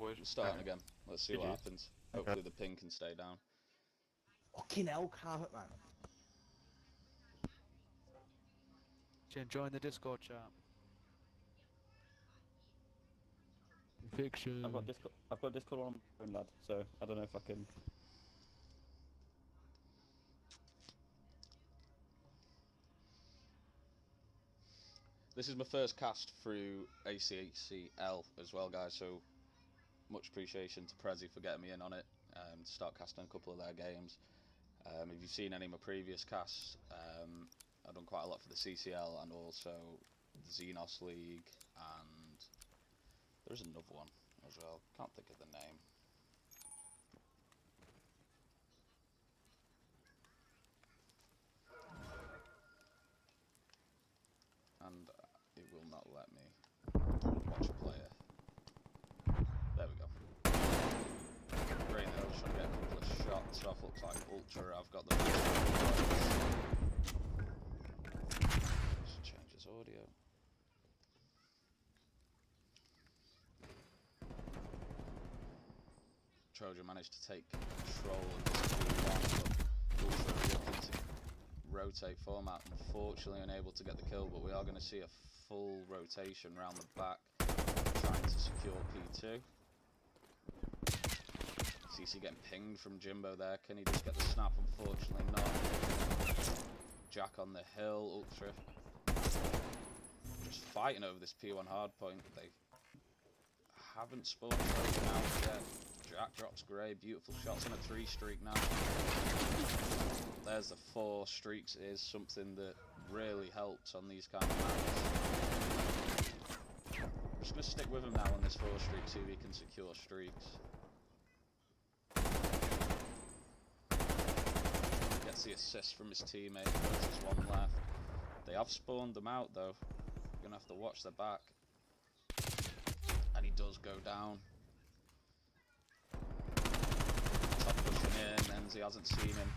boys. We're starting again. Let's see what GG. happens. Hopefully the ping can stay down. Fucking hell, carpet man. Join the Discord chat. Fiction. I've got Discord on my phone, lad. So I don't know if I can. This is my first cast through ACCL as well, guys, so much appreciation to Prezi for getting me in on it to start casting a couple of their games. If you've seen any of my previous casts, I've done quite a lot for the CCL and also the Xenos League, and there's another one as well, can't think of the name. And it will not let me watch a player. There we go. Great, I was trying to get a couple of shots off. Looks like Ultra. I've got the. Just change his audio. Trojan managed to take control of this 2-1, but Ultra looking to rotate format. Unfortunately unable to get the kill, but we are going to see a full rotation round the back, trying to secure P2. CC getting pinged from Jimbo there. Can he just get the snap? Unfortunately not. Jack on the hill. Ultra just fighting over this P1 hardpoint. They haven't spawned Trojan out yet. Jack drops Grey. Beautiful shots on a 3 streak now. There's the 4 streaks. It is something that really helps on these kind of maps. I'm just going to stick with him now on this 4 streak, see if he can secure streaks. Gets the assist from his teammate. There's one left. They have spawned them out though. You're going to have to watch their back. And he does go down. Top pushing in. Enzy hasn't seen him.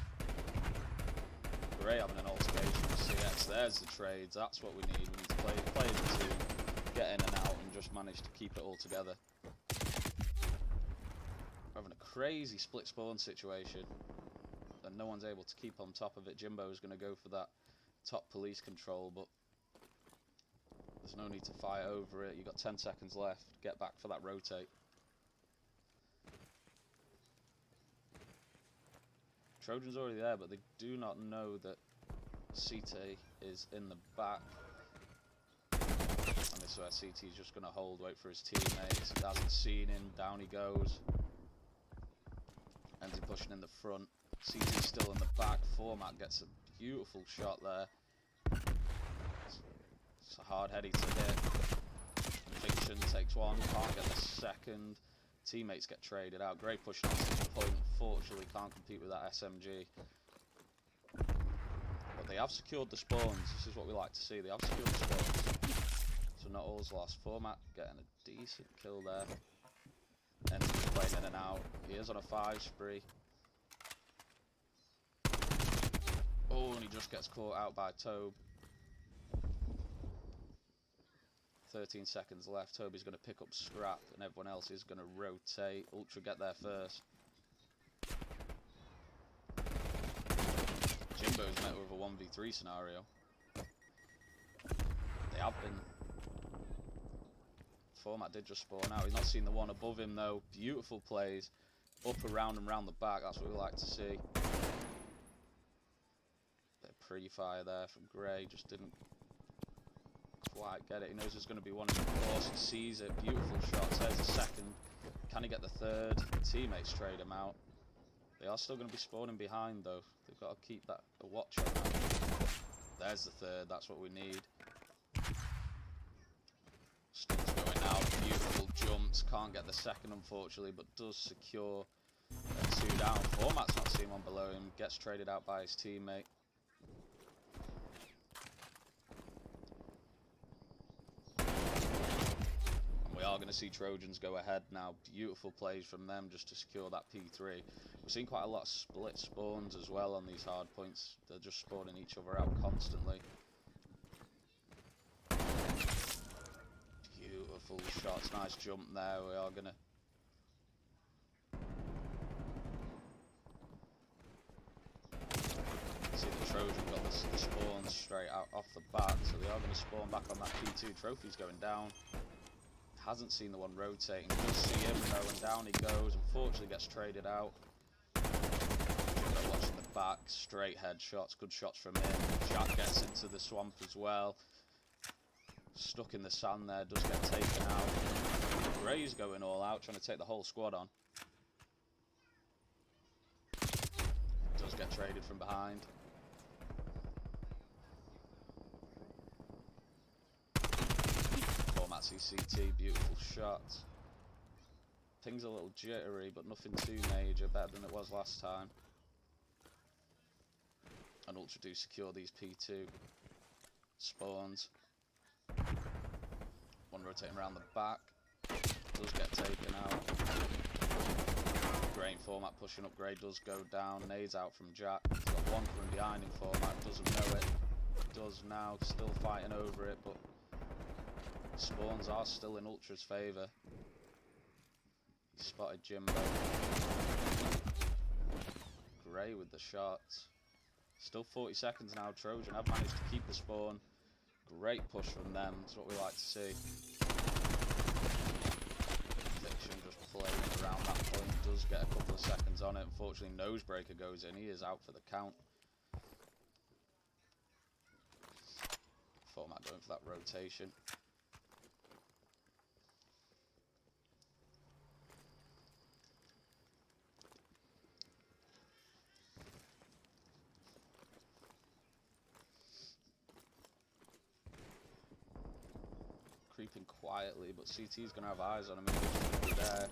Grey having an altercation with CX. There's the trades. That's what we need. We need to play as a team, get in and out, and just manage to keep it all together. We're having a crazy split spawn situation, and no one's able to keep on top of it. Jimbo's going to go for that top police control, but there's no need to fight over it. You've got 10 seconds left. Get back for that rotate. Trojan's already there, but they do not know that CT is in the back. And this is where CT is just going to hold, wait for his teammates. He hasn't seen him, down he goes. Enzy pushing in the front. CT's still in the back. Format gets a beautiful shot there. It's a hard heady to hit. Fiction takes one, can't get the second. Teammates get traded out. Grey pushing on to the point. Unfortunately, can't compete with that SMG. But they have secured the spawns. This is what we like to see. They have secured the spawns. So not all's lost. Format getting a decent kill there. Enzy's playing in and out. He is on a 5 spree. Oh, and he just gets caught out by Tobe. 13 seconds left. Toby's going to pick up scrap and everyone else is going to rotate. Ultra get there first. Jimbo's met with a 1v3 scenario. They have been. Format did just spawn out. He's not seen the one above him though. Beautiful plays. Up around and round the back. That's what we like to see. Bit of pre-fire there from Grey. Just didn't quite get it. He knows there's going to be one in the course. He sees it. Beautiful shots. There's the second. Can he get the third? Teammates trade him out. They are still going to be spawning behind though. They've got to keep that a watch on that. There's the third. That's what we need. Stuns going out. Beautiful jumps. Can't get the second unfortunately, but does secure a 2 down. Format's not seen one below him. Gets traded out by his teammate. We are going to see Trojans go ahead now. Beautiful plays from them just to secure that P3. We're seeing quite a lot of split spawns as well on these hard points. They're just spawning each other out constantly. Beautiful shots. Nice jump there. We are going to out off the bat, so they are going to spawn back on that P2. Trophy's going down. Hasn't seen the one rotating. Does see him though, and down he goes. Unfortunately gets traded out. Watching the back, straight headshots, good shots from him. Jack gets into the swamp as well. Stuck in the sand there, does get taken out. Gray's going all out, trying to take the whole squad on. Does get traded from behind. Format CCT, beautiful shot. Things a little jittery, but nothing too major, better than it was last time. And Ultra do secure these P2 spawns. One rotating around the back. Does get taken out. Gray in Format pushing up. Gray does go down. Nades out from Jack. He's got one from behind in Format. Doesn't know it. Does now. Still fighting over it, but spawns are still in Ultra's favour. He spotted Jimbo. Gray with the shots. Still 40 seconds now. Trojan have managed to keep the spawn. Great push from them. That's what we like to see. Fiction just playing around that point. Does get a couple of seconds on it. Unfortunately, Nosebreaker goes in. He is out for the count. Format going for that rotation. Creeping quietly, but CT's going to have eyes on him and he's going to be there.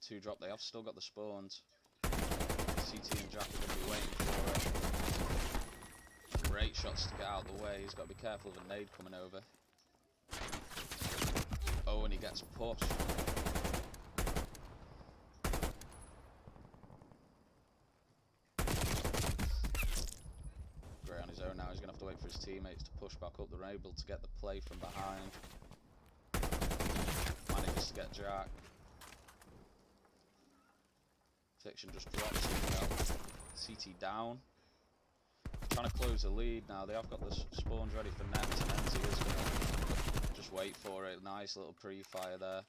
2 drop, they have still got the spawns. CT and Jack are going to be waiting for it. Great shots to get out of the way, he's got to be careful of a nade coming over. Oh, and he gets pushed. Gray on his own now, he's going to have to wait for his teammates to push back up. They're able to get the play from behind. Manages to get Jack. Fiction just drops him out. CT down. Trying to close the lead now. They have got the spawns ready for next, and Enzy is going to just wait for it. Nice little pre-fire there.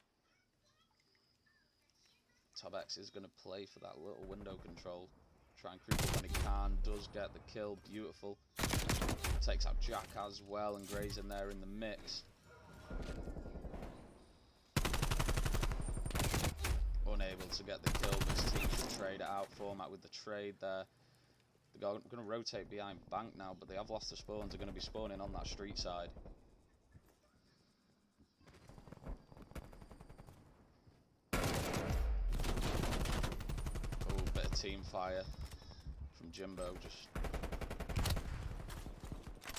Tobex is going to play for that little window control. Try and creep up when he can. Does get the kill. Beautiful. Takes out Jack as well, and Gray's in there in the mix. Unable to get the kill, but his team should trade it out. Format with the trade there. They're going to rotate behind Bank now, but they have lost the spawns. They're going to be spawning on that street side. Oh, bit of team fire from Jimbo. Just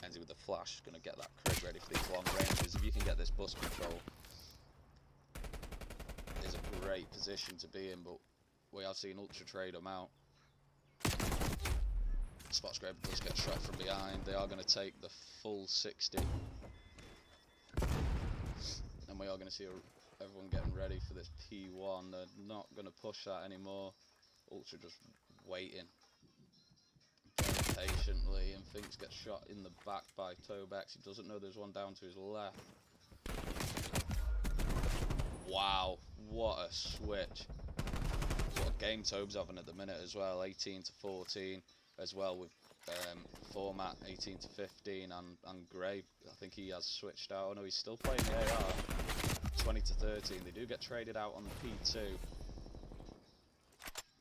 Enzy with the flash. Going to get that crit ready for these long ranges. If you can get this bus control, it's a great position to be in, but we have seen Ultra trade them out. Spot Scraper does get shot from behind. They are going to take the full 60. And we are going to see everyone getting ready for this P1. They're not going to push that anymore. Ultra just waiting very patiently, and Finks gets shot in the back by Tobex. He doesn't know there's one down to his left. Wow, what a switch. What a game Tobe's having at the minute as well. 18 to 14 as well, with Format 18 to 15, and Gray, I think he has switched out. Oh no, he's still playing the AR. 20 to 13. They do get traded out on the P2.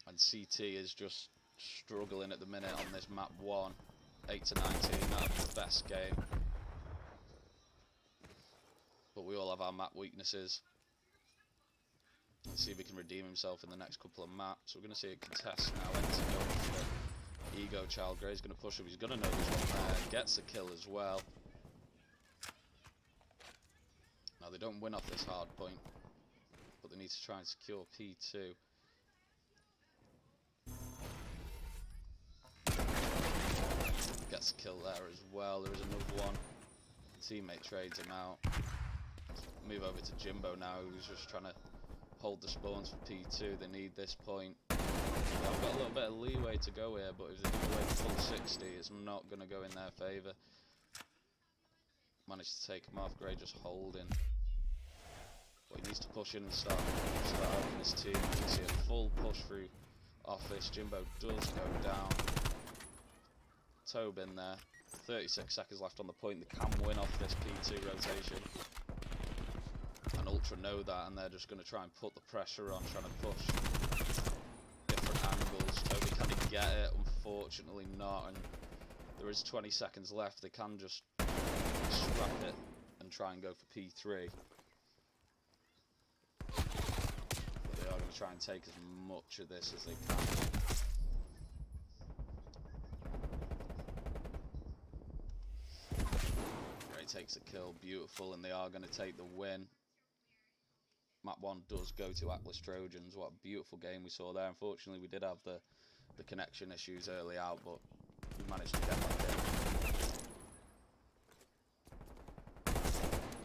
And CT is just struggling at the minute on this map 1. 8 to 19, that's the best game. But we all have our map weaknesses. Let's see if he can redeem himself in the next couple of maps. We're going to see a contest now. Enzy going for the Ego Child. Gray's going to push him. He's going to know there's one there. Gets the kill as well. Now they don't win off this hard point, but they need to try and secure P2. Gets a kill there as well. There is another one. Teammate trades him out. Move over to Jimbo now, who's just trying to hold the spawns for P2. They need this point. I've got a little bit of leeway to go here, but if they give away the full 60, it's not going to go in their favour. Managed to take him off. Gray just holding. But he needs to push in and start helping his team. You can see a full push through Office. Jimbo does go down. Tobin there. 36 seconds left on the point. They can win off this P2 rotation. And Ultra know that, and they're just going to try and put the pressure on, trying to push different angles. Toby, can he get it? Unfortunately not, and there is 20 seconds left. They can just scrap it and try and go for P3. But they are going to try and take as much of this as they can. Gray takes the kill, beautiful, and they are going to take the win. Map 1 does go to Atlas Trojans. What a beautiful game we saw there. Unfortunately, we did have the connection issues early out, but we managed to get that game.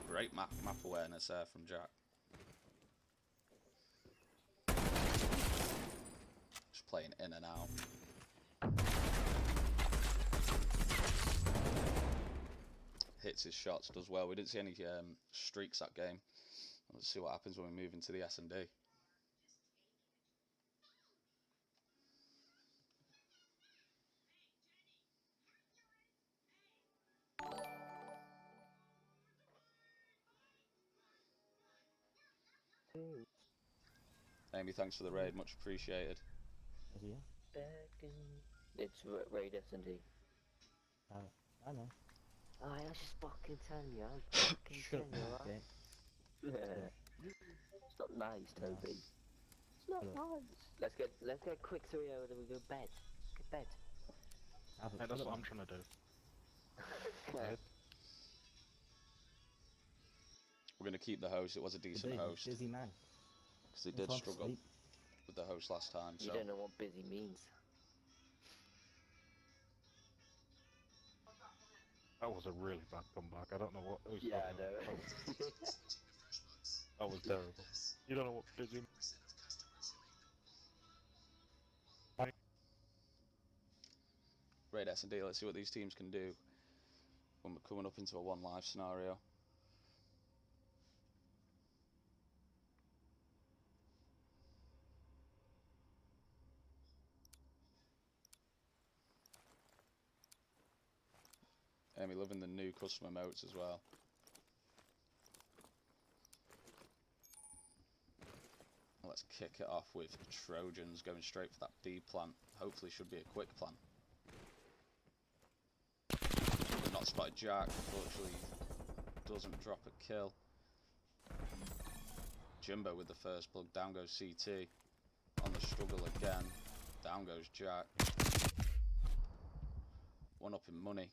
Great map awareness there from Jack. Just playing in and out. Hits his shots, does well. We didn't see any streaks that game. Let's see what happens when we move into the S&D. Amy, thanks for the raid, much appreciated. Back in... It's raid S&D. I know. Oh, I was just fucking telling you, I'm fucking telling you, right? It's not nice, Toby. It's not nice. Let's get a quick 3-0 and then we go bed. Get bed. Hey, that's what I'm trying to do. We're going to keep the host. It was a decent host. Busy man. Because they did struggle with the host last time. You don't know what busy means. That was a really bad comeback. I don't know what. Yeah, I know. That was terrible. You don't know what busy. Raid S&D, let's see what these teams can do when we're coming up into a 1 live scenario. Amy, loving the new custom emotes as well. Let's kick it off with Trojans going straight for that B plant. Hopefully should be a quick plant. Not spotted Jack, unfortunately doesn't drop a kill. Jimbo with the first plug, down goes CT. On the struggle again, down goes Jack. One up in money.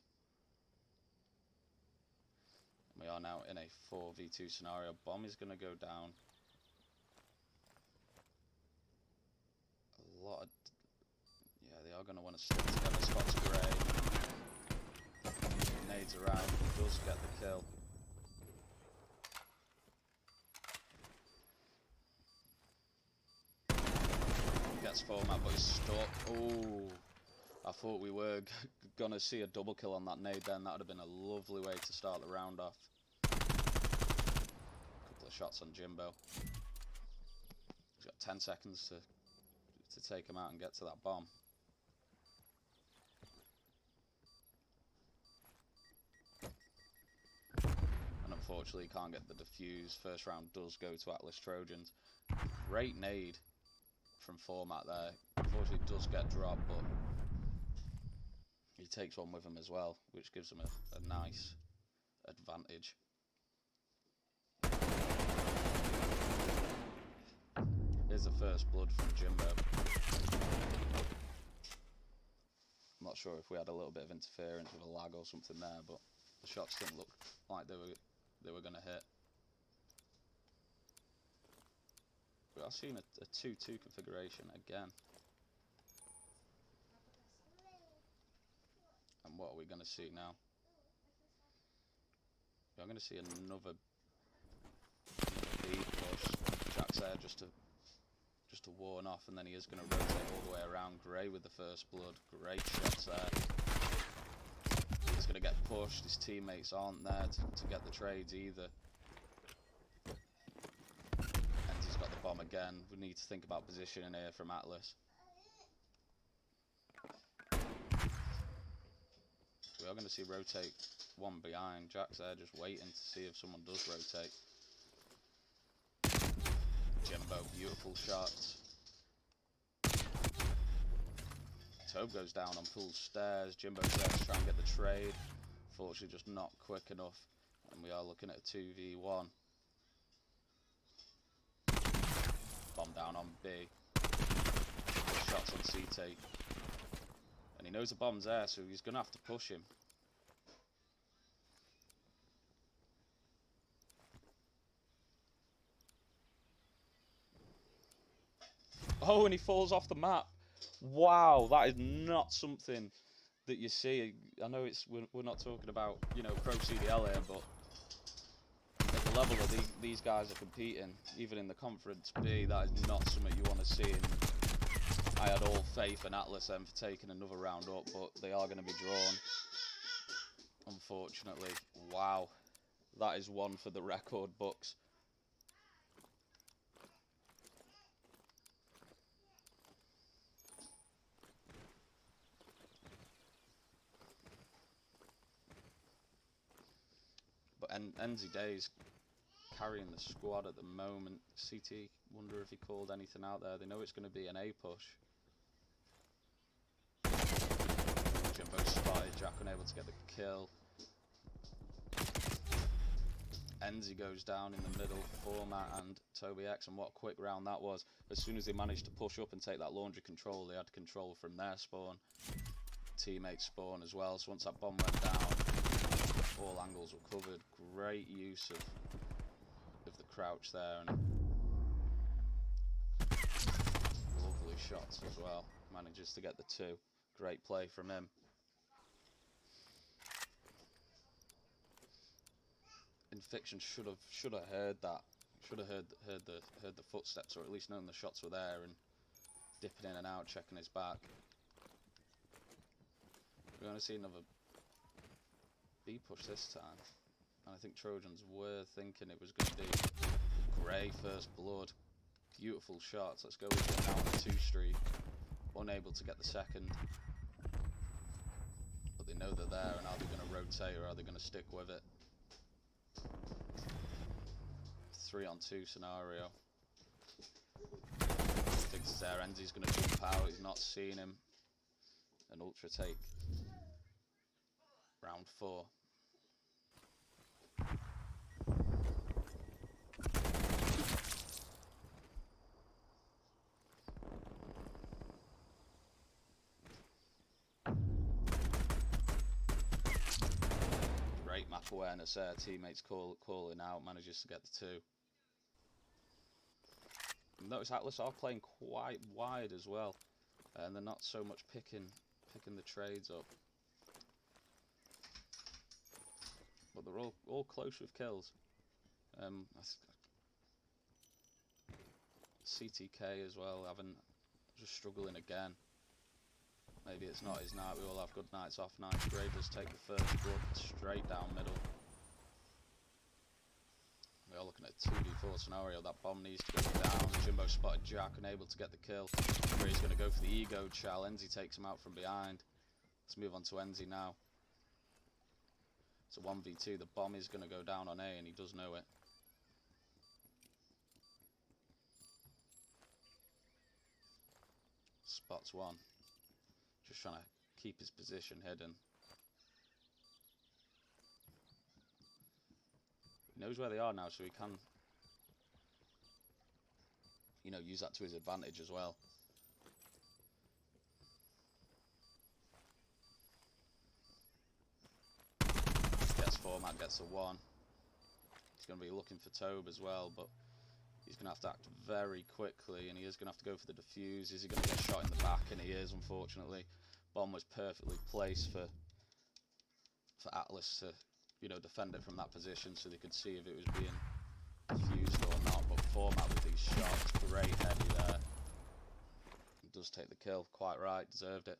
We are now in a 4v2 scenario. Bomb is going to go down. A lot of... Yeah, they are going to want to stick together. Spots Gray. Nades around. Does get the kill. Gets format, but he's stuck. Ooh. I thought we were going to see a double kill on that nade then. That would have been a lovely way to start the round off. Couple of shots on Jimbo. He's got 10 seconds to take him out and get to that bomb. And unfortunately he can't get the defuse. First round does go to Atlas Trojans. Great nade from format there. Unfortunately does get dropped, but he takes one with him as well, which gives him a nice advantage. Here's the first blood from Jimbo. I'm not sure if we had a little bit of interference with a lag or something there, but the shots didn't look like they were going to hit. We are seeing a 2-2 configuration again. And what are we going to see now? We're going to see another B push. Jack's there just to just to warn off, and then he is going to rotate all the way around. Gray with the first blood. Great shots there. He's going to get pushed. His teammates aren't there to get the trades either. And he's got the bomb again. We need to think about positioning here from Atlas. We are going to see rotate one behind. Jack's there just waiting to see if someone does rotate. Jimbo, beautiful shots. Tobe goes down on pool stairs. Jimbo's there to try and get the trade. Fortunately, just not quick enough. And we are looking at a 2v1. Bomb down on B. Good shots on CT. And he knows the bomb's there, so he's going to have to push him. Oh, and he falls off the map. Wow, that is not something that you see. I know we're not talking about, you know, pro CDL here, but at the level that these guys are competing, even in the Conference B, that is not something you want to see. And I had all faith in Atlas then for taking another round up, but they are going to be drawn, unfortunately. Wow, that is one for the record books. But Enzy Day's carrying the squad at the moment. CT, wonder if he called anything out there. They know it's going to be an A push. Jimbo spotted, Jack unable to get the kill. Enzy goes down in the middle, Format and Toby X, and what a quick round that was. As soon as they managed to push up and take that laundry control, they had control from their spawn. Teammates spawn as well, so once that bomb went down, all angles were covered. Great use of the crouch there, and lovely shots as well. Manages to get the 2. Great play from him. Infiction should have heard that. Should have heard the footsteps, or at least known the shots were there, and dipping in and out, checking his back. We're going to see another B push this time, and I think Trojans were thinking it was going to be Gray first blood. Beautiful shots. Let's go with him now on the 2 streak. Unable to get the second, but they know they're there, and are they going to rotate or are they going to stick with it? 3-on-2 scenario. Thinks it's there. Enzy's going to jump out. He's not seen him. An ultra take. Round 4. Great map awareness there. Teammates calling out. Manages to get the 2. Notice Atlas are playing quite wide as well, and they're not so much picking the trades up, but they're all close with kills. CTK as well, just struggling again. Maybe it's not his night. We all have good nights off nights. Gray does take the first blood straight down middle. We are looking at a 2v4 scenario. That bomb needs to go down. Jimbo spotted Jack, unable to get the kill. Gray's going to go for the ego chow. Enzy takes him out from behind. Let's move on to Enzy now. It's a 1v2. The bomb is going to go down on A, and he does know it. Spots one. Just trying to keep his position hidden. He knows where they are now, so he can, you know, use that to his advantage as well. Gets Format, gets the 1. He's going to be looking for Tobe as well, but he's going to have to act very quickly, and he is going to have to go for the defuse. Is he going to get shot in the back? And he is, unfortunately. Bomb was perfectly placed for Atlas to, you know, defend it from that position so they could see if it was being defused or not. But Format with these shots, great heavy there. does take the kill. Quite right, deserved it.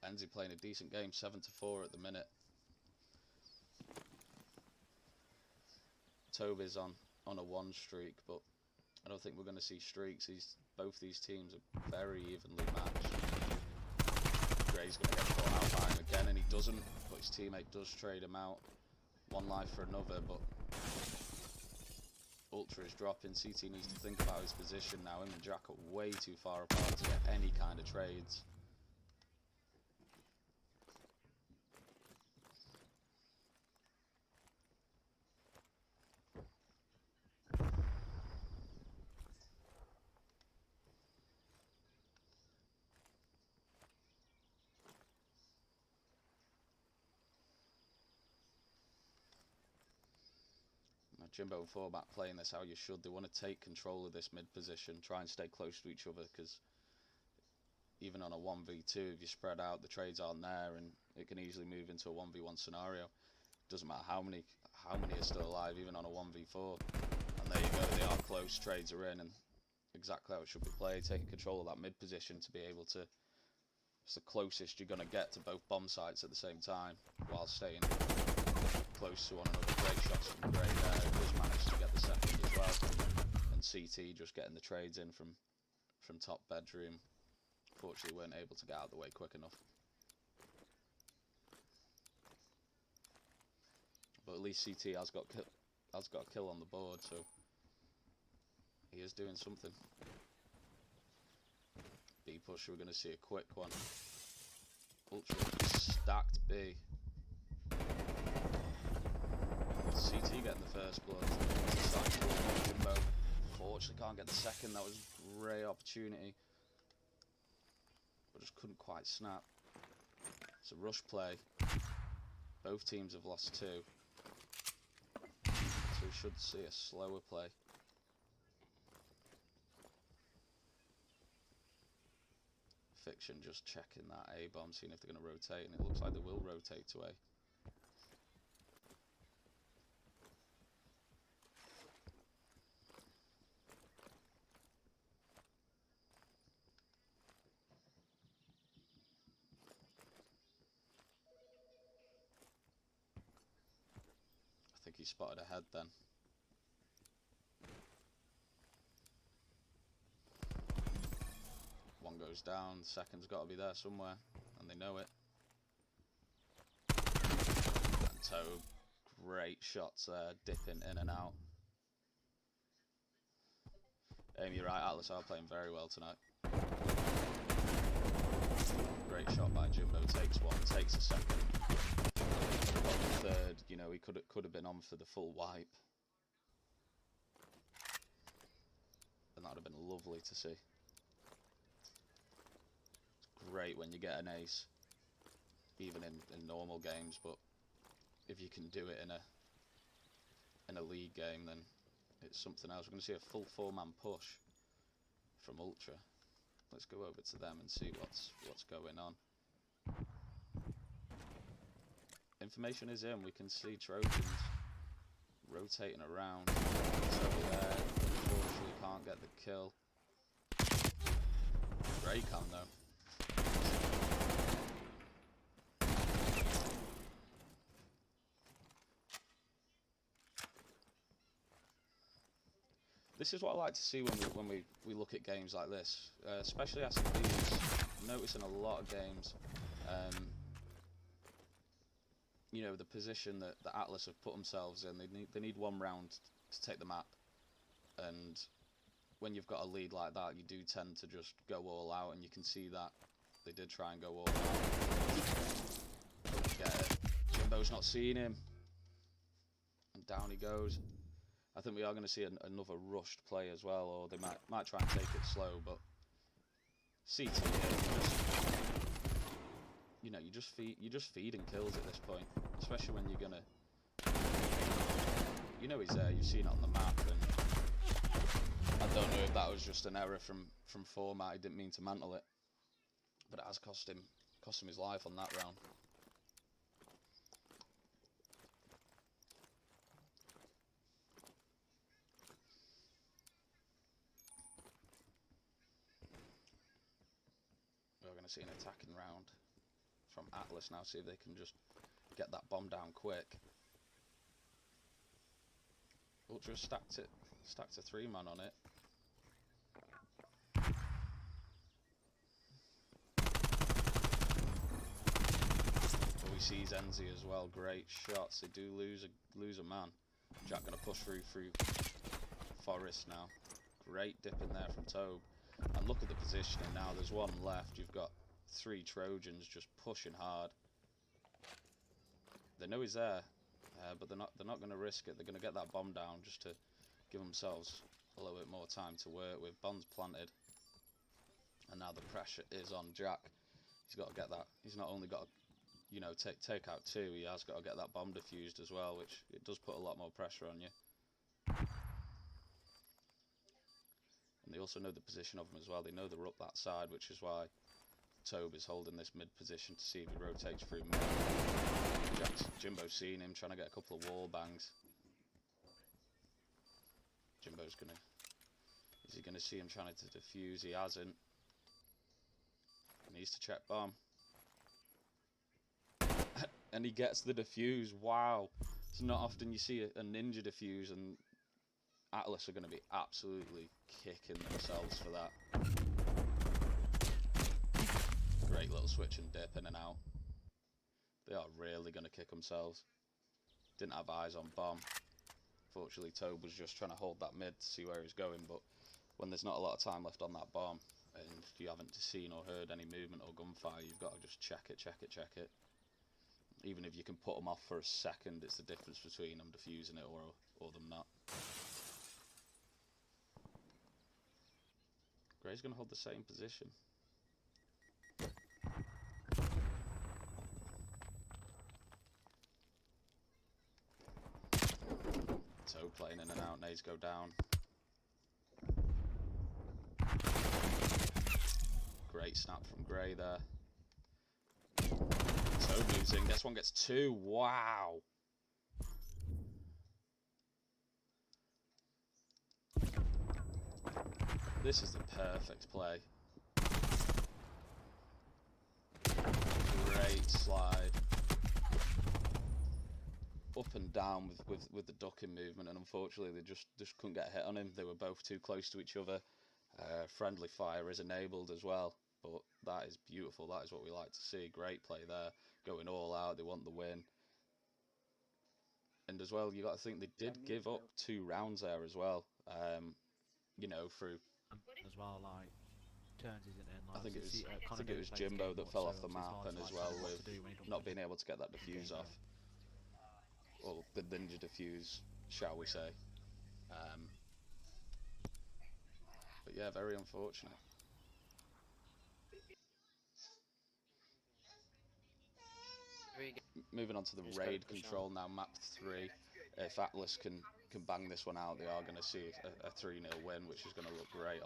Enzy playing a decent game, 7-4 at the minute. Toby's on a 1 streak, but I don't think we're going to see streaks. Both these teams are very evenly matched. Gray's going to get caught out by him again, and he doesn't, but his teammate does trade him out. 1 life for another, but Ultra is dropping. CT needs to think about his position now. Him and Jack are way too far apart to get any kind of trades. Jimbo and 4-back playing this how you should. They want to take control of this mid position, try and stay close to each other, because even on a 1v2, if you spread out, the trades aren't there, and it can easily move into a 1v1 scenario. Doesn't matter how many are still alive, even on a 1v4. And there you go, they are close, trades are in, and exactly how it should be played, taking control of that mid position to be able to... It's the closest you're going to get to both bomb sites at the same time, while staying close to one another. Great shots from Gray there. He does manage to get the second as well. And CT just getting the trades in from top bedroom. Fortunately weren't able to get out of the way quick enough. But at least CT has got a kill on the board, so he is doing something. B push, we're going to see a quick one. Ultra stacked B. CT getting the first blood. Jimbo fortunately can't get the second. That was a great opportunity, but just couldn't quite snap. It's a rush play. Both teams have lost 2, so we should see a slower play. Fiction just checking that A bomb, seeing if they're going to rotate, and it looks like they will rotate to A. I think he spotted ahead then. One goes down, the second's got to be there somewhere, and they know it. And Toad, great shots there, dipping in and out. Aim, you're right, Atlas are playing very well tonight. Great shot by Jimbo, takes one, takes a second. Got the third, you know, he could have been on for the full wipe. And that would have been lovely to see. Great when you get an ace, even in normal games, but if you can do it in a league game, then it's something else. We're going to see a full 4-man push from Ultra. Let's go over to them and see what's going on. Information is in. We can see Trojans rotating around. It's over there. Unfortunately can't get the kill. Gray can though. This is what I like to see when we look at games like this, especially ACCL. I'm noticing a lot of games, you know, the position that the Atlas have put themselves in. They need 1 round to take the map, and when you've got a lead like that, you do tend to just go all out, and you can see that they did try and go all out. Don't get it. Jimbo's not seeing him, and down he goes. I think we are going to see another rushed play as well, or they might try and take it slow, but CT here, you know, you're just feeding kills at this point, especially when you're gonna, you know, he's there. You've seen it on the map, and I don't know if that was just an error from format. He didn't mean to mantle it, but it has cost him his life on that round. to see an attacking round from Atlas now, see if they can just get that bomb down quick. Ultra stacked a 3-man on it. Oh, he sees Enzy as well. Great shots. They do lose a man. Jack gonna push through Forest now. Great dip in there from Tobe. And look at the positioning now. There's one left. You've got 3 Trojans just pushing hard. They know he's there, but they're not going to risk it. They're going to get that bomb down just to give themselves a little bit more time to work with. Bomb's planted, and now the pressure is on Jack. He's got to get that. He's not only got to, you know, take out 2. He has got to get that bomb defused as well, which it does put a lot more pressure on you. And they also know the position of them as well. They know they're up that side, which is why Tobe is holding this mid position to see if he rotates through mid. Jimbo's seen him trying to get a couple of wall bangs. Jimbo's gonna... Is he gonna see him trying to defuse? He hasn't. He needs to check bomb. And he gets the defuse. Wow. It's not often you see a ninja defuse, and Atlas are going to be absolutely kicking themselves for that. Great little switch and dip in and out. They are really going to kick themselves. Didn't have eyes on bomb. Fortunately, Tobe was just trying to hold that mid to see where he's going, but when there's not a lot of time left on that bomb, and you haven't seen or heard any movement or gunfire, you've got to just check it. Even if you can put them off for a second, it's the difference between them defusing it or them not. Gray's going to hold the same position. Toe playing in and out, nades go down. Great snap from Gray there. Toe moves in, guess one gets 2, wow! This is the perfect play. Great slide. Up and down with the ducking movement, and unfortunately they just couldn't get a hit on him. They were both too close to each other. Friendly fire is enabled as well, but that is beautiful. That is what we like to see. Great play there, going all out. They want the win. And as well, you got to think they did give up 2 rounds there as well. You know, through as well, like turns isn't in. Like, I think it was Jimbo that fell off the map, and as well with not being able to get that defuse off, or the ninja defuse, shall we say. But yeah, very unfortunate. Moving on to the raid control now, map 3. If Atlas can bang this one out, they are going to see a 3-0 win, which is going to look great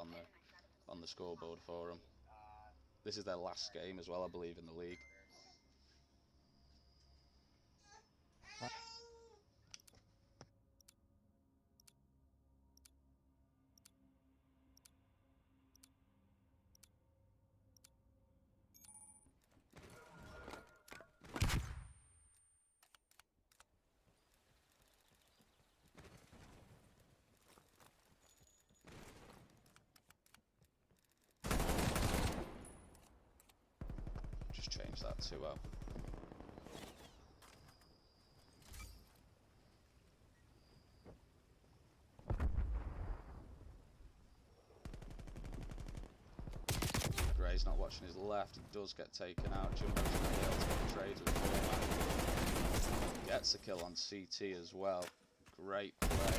on the scoreboard for them. This is their last game as well, I believe, in the league. Just change that to Gray's not watching his left. He does get taken out. Jimbo's going to be able to get trades with fullback. Gets a kill on CT as well. Great play.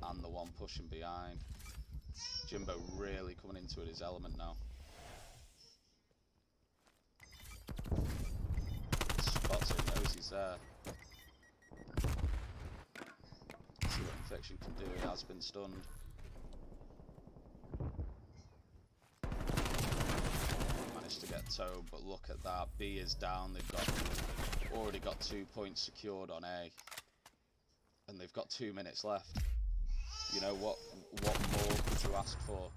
And the one pushing behind. Jimbo really coming into his element now. Spots him, knows he's there. See what Infection can do. He has been stunned. Managed to get Tobe, but look at that. B is down. They've already got 2 points secured on A, and they've got 2 minutes left. You know what more could you ask for?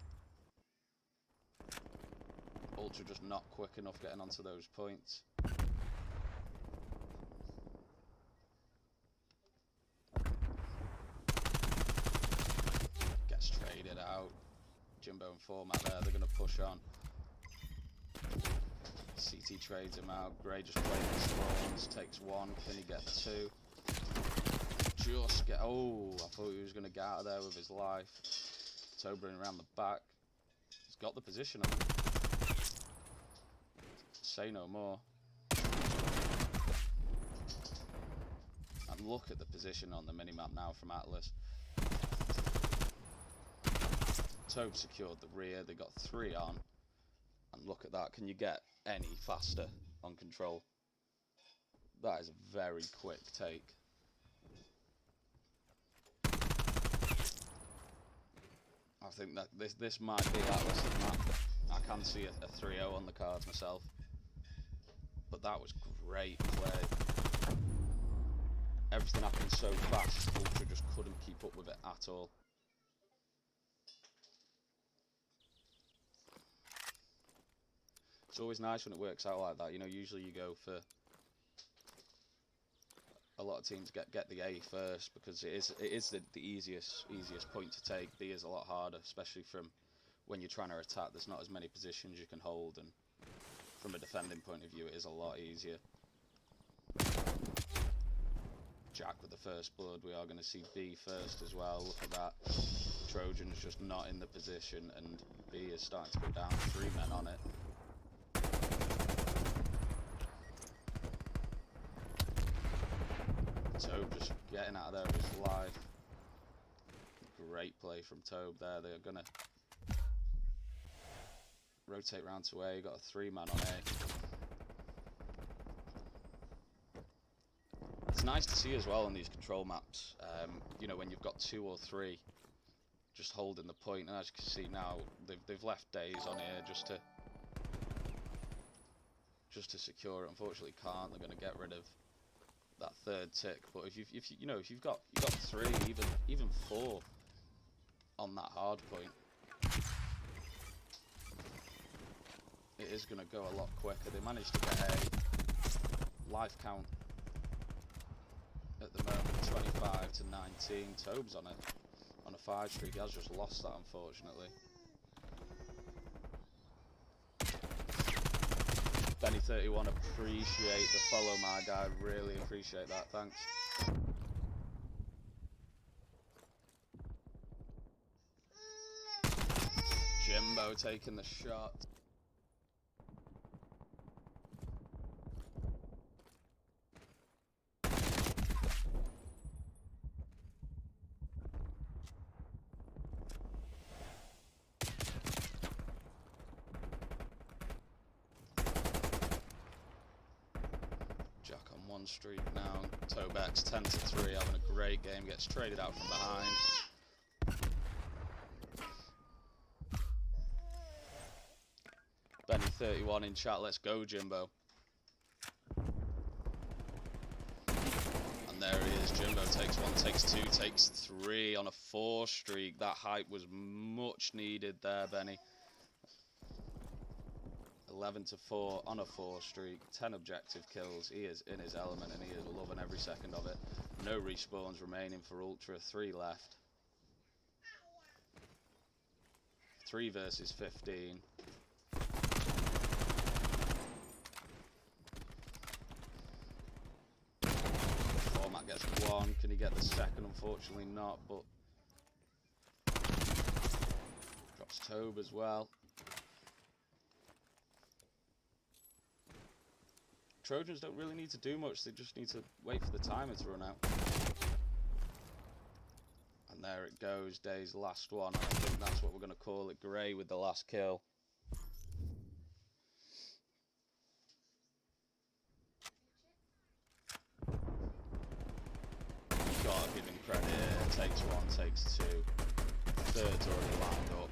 Ultra just not quick enough getting onto those points. Gets traded out. Jimbo and Format there, they're going to push on. CT trades him out. Gray just playing the spawns, takes one. Can he get two? Just get. Oh, I thought he was going to get out of there with his life. Tobering around the back. He's got the position on him. Say no more. And look at the position on the minimap now from Atlas. Tobe secured the rear. They got 3 on. And look at that. Can you get any faster on control? That is a very quick take. I think that this might be Atlas' map. I can see a 3-0 on the cards myself. But that was great play. Everything happened so fast, Ultra just couldn't keep up with it at all. It's always nice when it works out like that. You know, usually you go for a lot of teams get the A first because it is the easiest point to take. B is a lot harder, especially from when you're trying to attack. There's not as many positions you can hold, and from a defending point of view, it is a lot easier. Jack with the first blood. We are going to see B first as well. Look at that. Trojans just not in the position, and B is starting to go down. 3 men on it. Tobe just getting out of there with his life. Great play from Tobe there. They're going to rotate round to A. Got a 3-man on A. It's nice to see as well on these control maps, you know, when you've got 2 or 3 just holding the point. And as you can see now, they've left days on here just to secure it. Unfortunately can't. They're going to get rid of that 3rd tick. But if you've got 3, even 4 on that hard point, it is going to go a lot quicker. They managed to get a life count at the moment 25 to 19. Tobe's on a 5 streak. He has just lost that, unfortunately. Benny31, appreciate the follow, my guy. Really appreciate that. Thanks. Jimbo taking the shot. Jack on 1 streak now. Tobex 10 to 3, having a great game. Gets traded out from behind. Benny31 in chat. Let's go, Jimbo. And there he is. Jimbo takes 1, takes 2, takes 3 on a 4 streak. That hype was much needed there, Benny. 11 to 4 on a 4 streak, 10 objective kills. He is in his element and he is loving every second of it. No respawns remaining for Ultra, 3 left. 3 versus 15. Format gets 1. Can he get the 2nd? Unfortunately not, but drops Tobe as well. Trojans don't really need to do much, they just need to wait for the timer to run out. And there it goes, Day's last one. I think that's what we're going to call it. Gray with the last kill. Gotta give him credit. Takes 1, takes 2. 3rd's already lined up.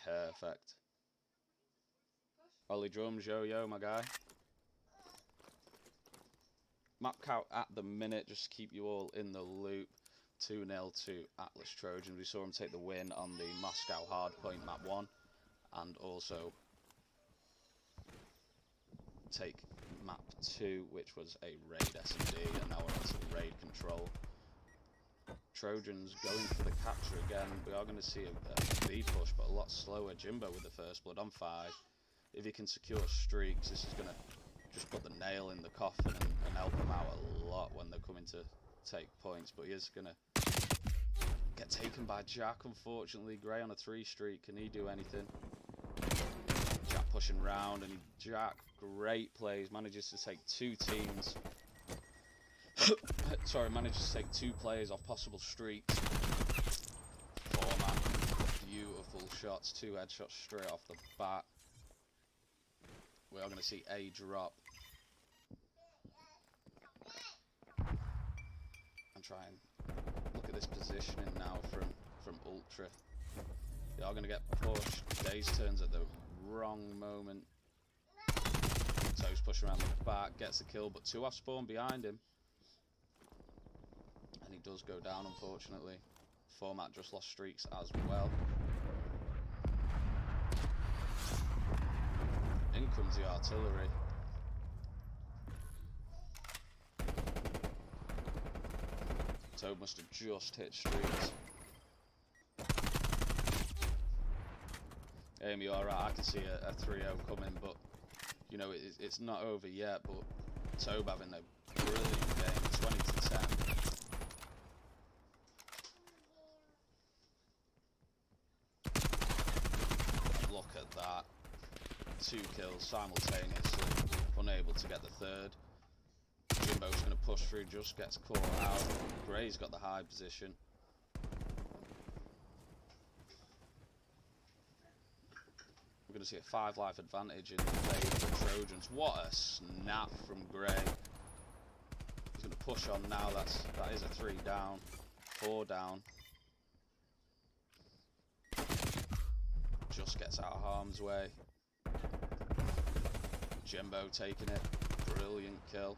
Perfect. Ollie Drums, yo, my guy. Map count at the minute, just to keep you all in the loop. 2-0 to Atlas Trojans. We saw him take the win on the Moscow hardpoint map 1, and also take map 2, which was a raid S&D, and now we're on to raid control. Trojans going for the capture again. We are going to see a speed push, but a lot slower. Jimbo with the first blood on 5. If he can secure streaks, this is going to just put the nail in the coffin and help him out a lot when they're coming to take points. But he is going to get taken by Jack, unfortunately. Gray on a 3 streak. Can he do anything? Jack pushing round, and Jack, great plays, manages to take 2 teams. Sorry, manages to take 2 players off possible streaks. 4-man, beautiful shots, 2 headshots straight off the bat. We are going to see a drop. And try and look at this positioning now from Ultra. They are going to get pushed. Daze turns at the wrong moment. So he's pushing around the back, gets the kill, but 2 off spawn behind him. And he does go down, unfortunately. Format just lost streaks as well. In comes the artillery. Toad must have just hit streaks. Amy, you alright? I can see a 3-0 coming, but you know it's not over yet. But Toad having a brilliant game, 20 to 10. And look at that. 2 kills simultaneously, unable to get the 3rd. Jimbo's going to push through, just gets caught out. Gray's got the high position. We're going to see a 5 life advantage in the favour of the Trojans. What a snap from Gray. He's going to push on now. That is a 3 down, 4 down. Just gets out of harm's way. Jimbo taking it. Brilliant kill.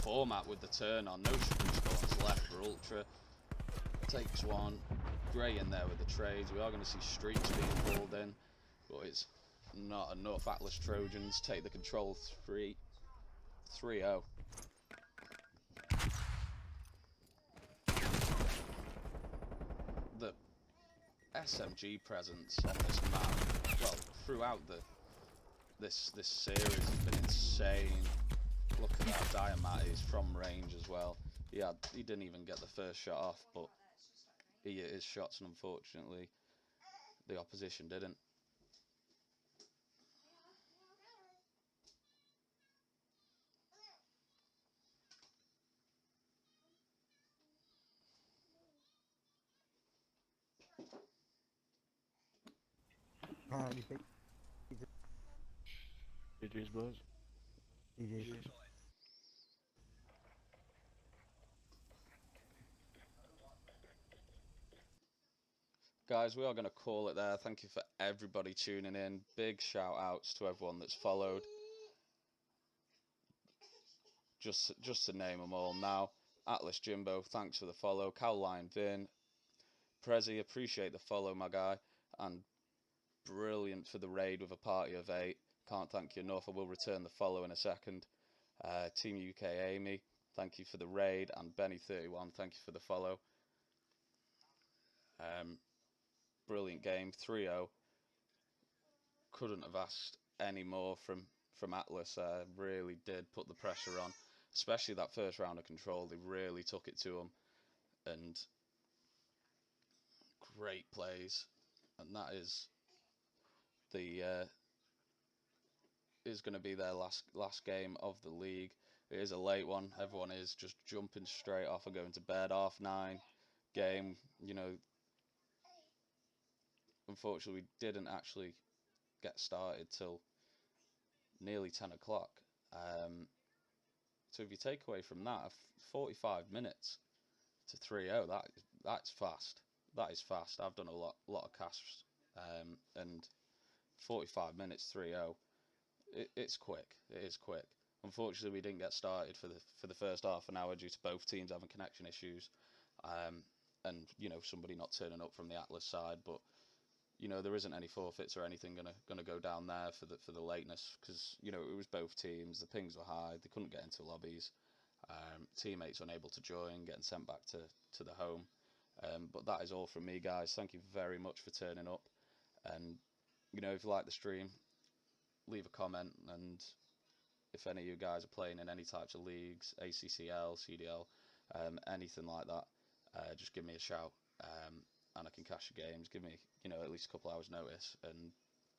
Format with the turn on. No shooting spawns left for Ultra. Takes 1. Gray in there with the trades. We are going to see streaks being pulled in, but it's not enough. Atlas Trojans take the control 3-0. The SMG presence on this map, well, throughout this series has been insane. Look at that, Diamat is from range as well. He didn't even get the first shot off, but he hit his shots, and unfortunately the opposition didn't. GG's, boys. GG's. Guys, we are going to call it there. Thank you for everybody tuning in. Big shout outs to everyone that's followed. Just to name them all now. Atlas Jimbo, thanks for the follow. Caroline Vin, Prezi, appreciate the follow, my guy. And brilliant for the raid with a party of 8. Can't thank you enough. I will return the follow in a second. Team UK Amy, thank you for the raid. And Benny31, thank you for the follow. Brilliant game, 3-0. Couldn't have asked any more from Atlas. Really did put the pressure on, especially that first round of control. They really took it to them, and great plays. And that is going to be their last game of the league. It is a late one. Everyone is just jumping straight off and going to bed. 9:30 game. You know, unfortunately, we didn't actually get started till nearly 10 o'clock. So if you take away from that, 45 minutes to 3-0, that's fast. That is fast. I've done a lot of casts, and 45 minutes 3-0, it's quick. It is quick. Unfortunately, we didn't get started for the first half an hour due to both teams having connection issues, and you know, somebody not turning up from the Atlas side. But you know, there isn't any forfeits or anything gonna go down there for the lateness, because you know it was both teams. The pings were high, they couldn't get into lobbies. Teammates unable to join, getting sent back to the home. But that is all from me, guys. Thank you very much for turning up. And you know, if you like the stream, leave a comment. And if any of you guys are playing in any types of leagues, ACCL, CDL, anything like that, just give me a shout, and I can cash your games. Give me, you know, at least a couple hours notice, and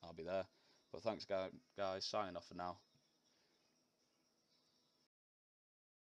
I'll be there. But thanks, guys. Signing off for now.